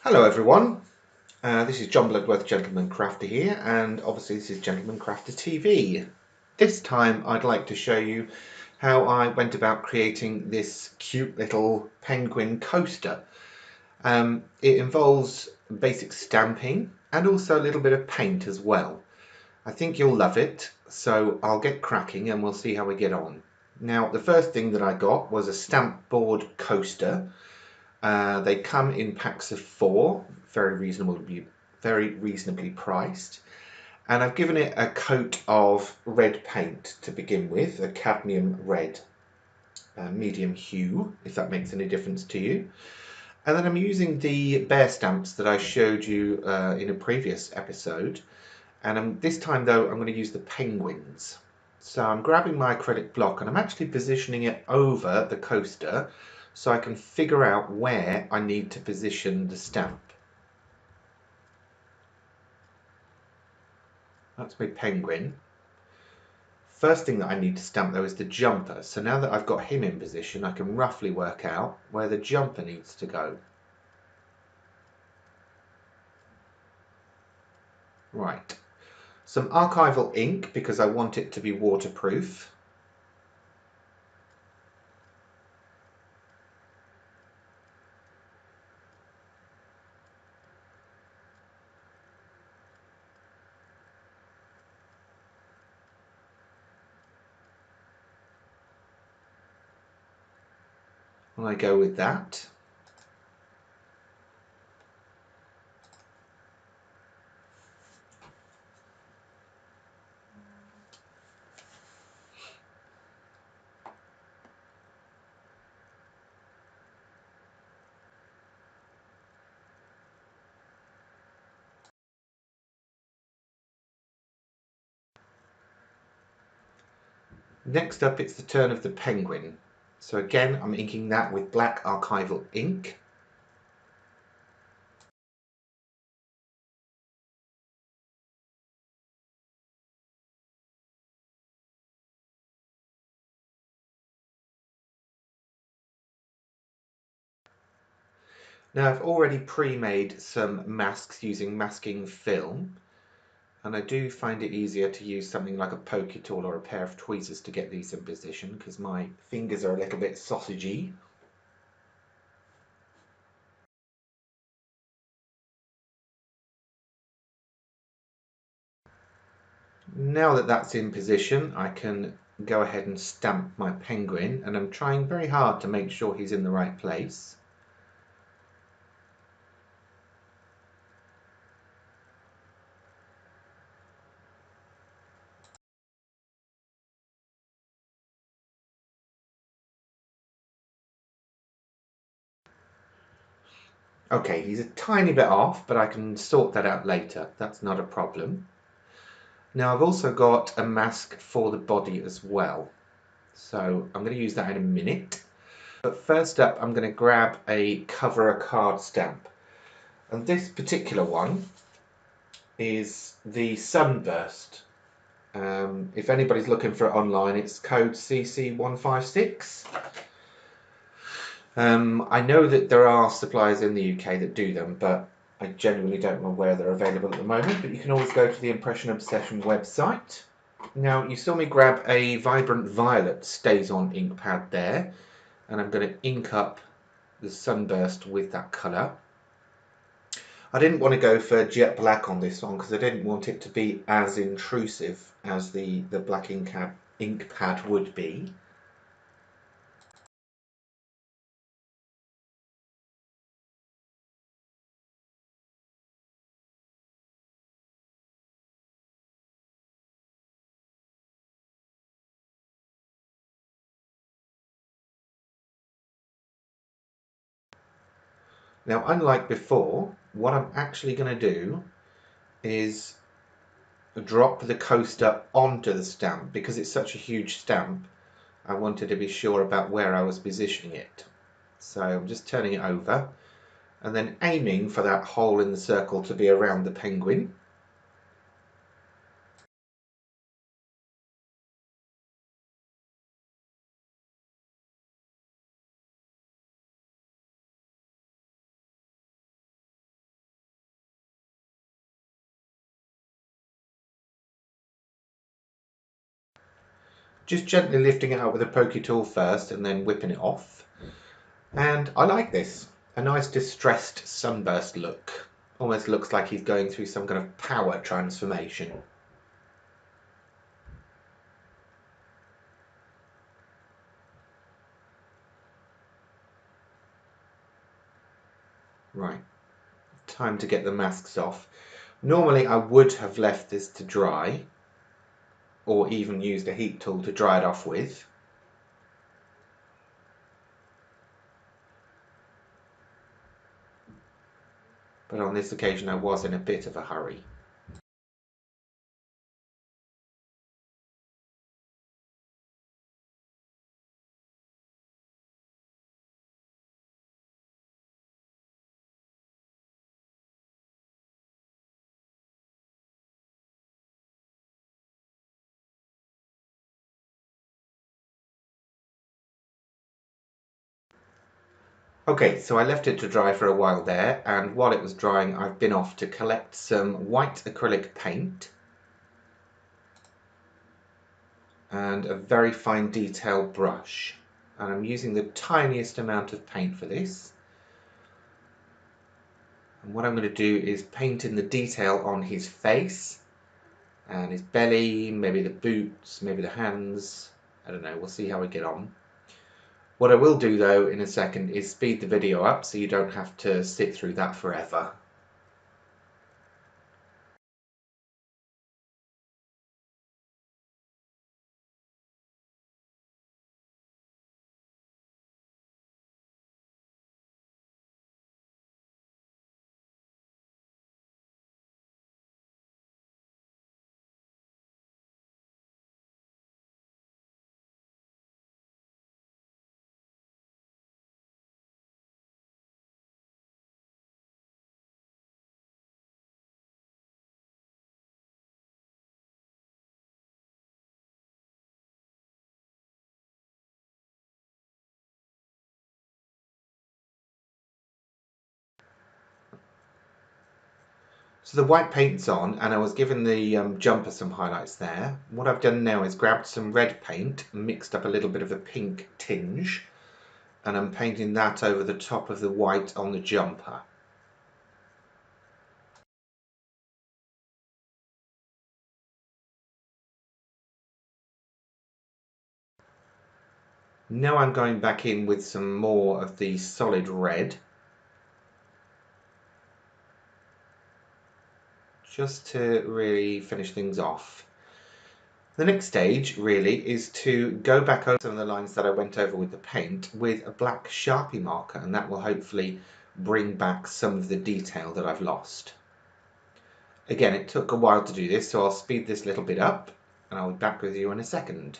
Hello everyone, this is Bloodworth Gentleman Crafter here, and obviously this is Gentleman Crafter TV. This time I'd like to show you how I went about creating this cute little penguin coaster. It involves basic stamping and also a little bit of paint as well. I think you'll love it, so I'll get cracking and we'll see how we get on. Now, the first thing that I got was a stamp board coaster. They come in packs of 4, very reasonably priced, and I've given it a coat of red paint to begin with, a cadmium red, medium hue, if that makes any difference to you. And then I'm using the bear stamps that I showed you in a previous episode, and this time though I'm going to use the penguins. So I'm grabbing my acrylic block and I'm actually positioning it over the coaster so I can figure out where I need to position the stamp. That's my penguin. First thing that I need to stamp though is the jumper. So now that I've got him in position, I can roughly work out where the jumper needs to go. Right. Some archival ink because I want it to be waterproof. And I go with that. Next up, it's the turn of the penguin. So again, I'm inking that with black archival ink. Now I've already pre-made some masks using masking film, and I do find it easier to use something like a pokey tool or a pair of tweezers to get these in position because my fingers are a little bit sausagey. Now that that's in position, I can go ahead and stamp my penguin, and I'm trying very hard to make sure he's in the right place. Okay, he's a tiny bit off, but I can sort that out later. That's not a problem. Now I've also got a mask for the body as well. So I'm going to use that in a minute. But first up, I'm going to grab a cover a card stamp. And this particular one is the Sunburst. If anybody's looking for it online, it's code CC156. I know that there are suppliers in the UK that do them, but I genuinely don't know where they're available at the moment. But you can always go to the Impression Obsession website. Now, you saw me grab a Vibrant Violet Stays-On ink pad there, and I'm going to ink up the Sunburst with that colour. I didn't want to go for jet black on this one because I didn't want it to be as intrusive as the black ink pad would be. Now, unlike before, what I'm actually going to do is drop the coaster onto the stamp. Because it's such a huge stamp, I wanted to be sure about where I was positioning it. So I'm just turning it over and then aiming for that hole in the circle to be around the penguin. Just gently lifting it out with a pokey tool first and then whipping it off. And I like this. A nice distressed sunburst look. Almost looks like he's going through some kind of power transformation. Right, time to get the masks off. Normally I would have left this to dry, or even used a heat tool to dry it off with. But on this occasion I was in a bit of a hurry. Okay, so I left it to dry for a while there, and while it was drying I've been off to collect some white acrylic paint and a very fine detail brush. And I'm using the tiniest amount of paint for this. And what I'm going to do is paint in the detail on his face and his belly, maybe the boots, maybe the hands. I don't know, we'll see how we get on. What I will do though in a second is speed the video up so you don't have to sit through that forever. So the white paint's on and I was given the jumper some highlights there. What I've done now is grabbed some red paint, mixed up a little bit of a pink tinge, and I'm painting that over the top of the white on the jumper. Now I'm going back in with some more of the solid red, just to really finish things off. The next stage really is to go back over some of the lines that I went over with the paint with a black Sharpie marker, and that will hopefully bring back some of the detail that I've lost. Again, it took a while to do this, so I'll speed this little bit up and I'll be back with you in a second.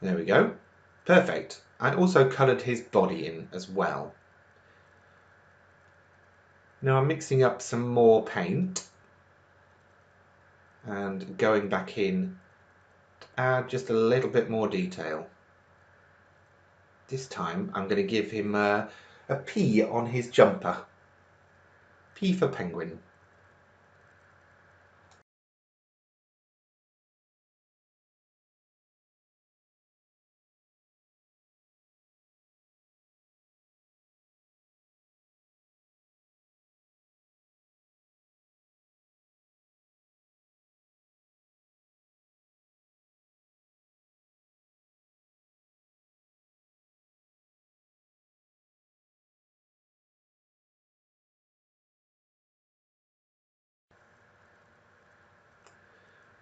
There we go. Perfect. I also coloured his body in as well. Now I'm mixing up some more paint and going back in to add just a little bit more detail. This time I'm going to give him a P on his jumper. P for penguin.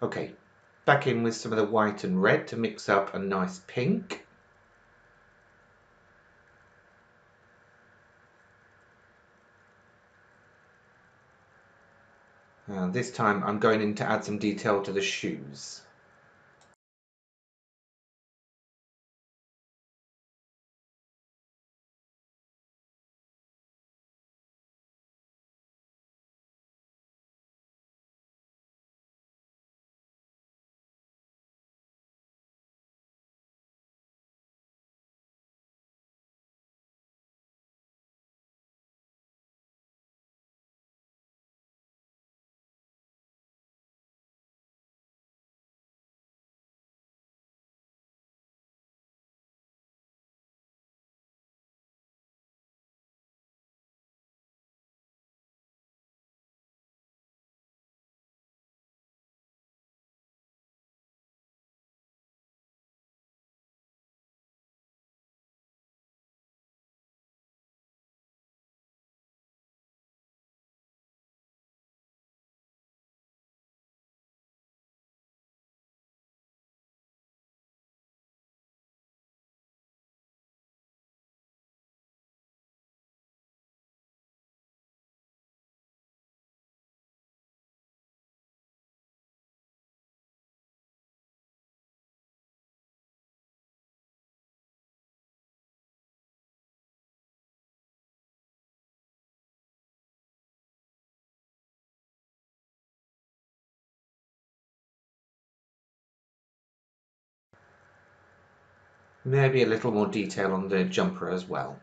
Okay, back in with some of the white and red to mix up a nice pink. And this time I'm going in to add some detail to the shoes. Maybe a little more detail on the jumper as well.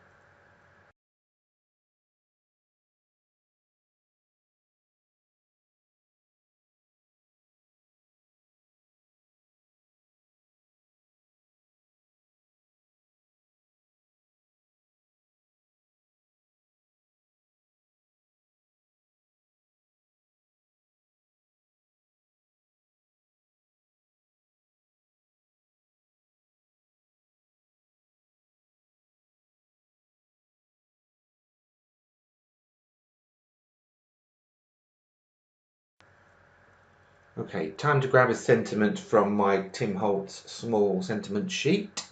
Okay, time to grab a sentiment from my Tim Holtz small sentiment sheet.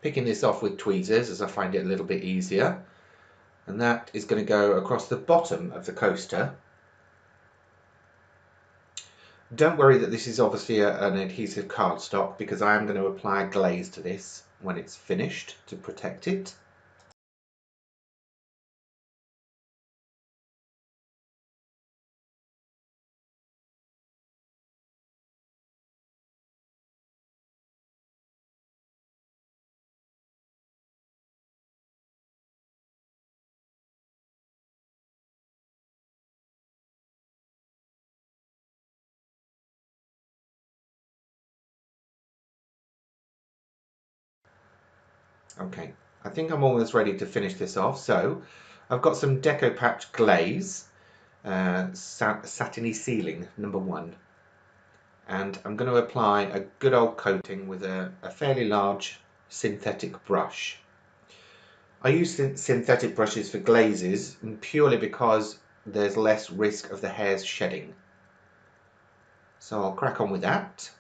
Picking this off with tweezers as I find it a little bit easier. And that is going to go across the bottom of the coaster. Don't worry that this is obviously an adhesive cardstock, because I am going to apply a glaze to this when it's finished to protect it. Okay, I think I'm almost ready to finish this off. So I've got some Deco Patch glaze, satiny ceiling #1, and I'm going to apply a good old coating with a fairly large synthetic brush. I use synthetic brushes for glazes purely because there's less risk of the hairs shedding. So I'll crack on with that.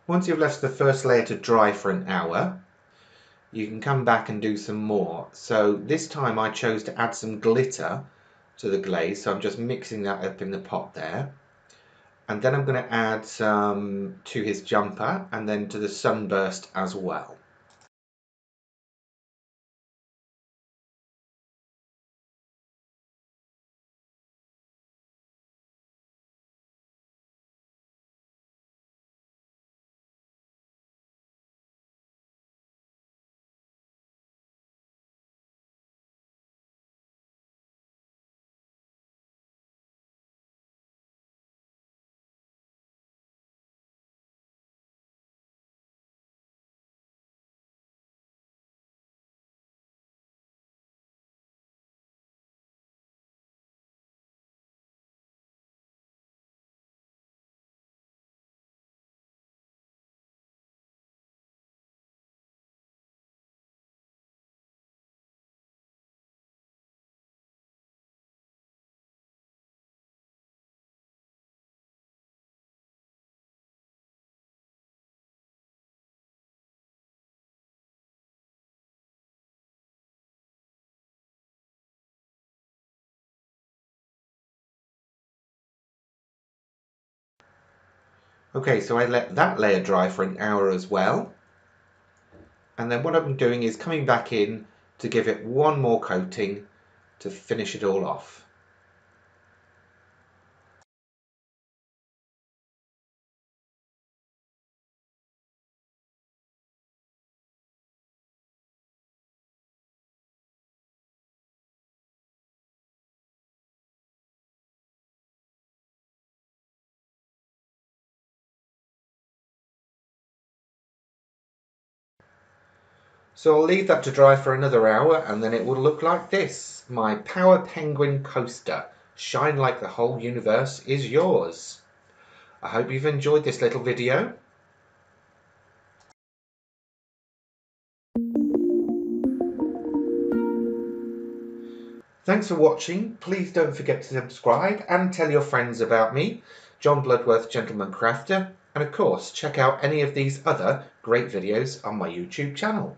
Once you've left the first layer to dry for an hour, you can come back and do some more. So this time I chose to add some glitter to the glaze, so I'm just mixing that up in the pot there. And then I'm going to add some to his jumper and then to the sunburst as well. Okay, so I let that layer dry for an hour as well. And then what I'm doing is coming back in to give it one more coating to finish it all off. So I'll leave that to dry for another hour and then it will look like this. My Power Penguin coaster. Shine like the whole universe is yours. I hope you've enjoyed this little video. Thanks for watching. Please don't forget to subscribe and tell your friends about me, John Bloodworth Gentleman Crafter, and of course check out any of these other great videos on my YouTube channel.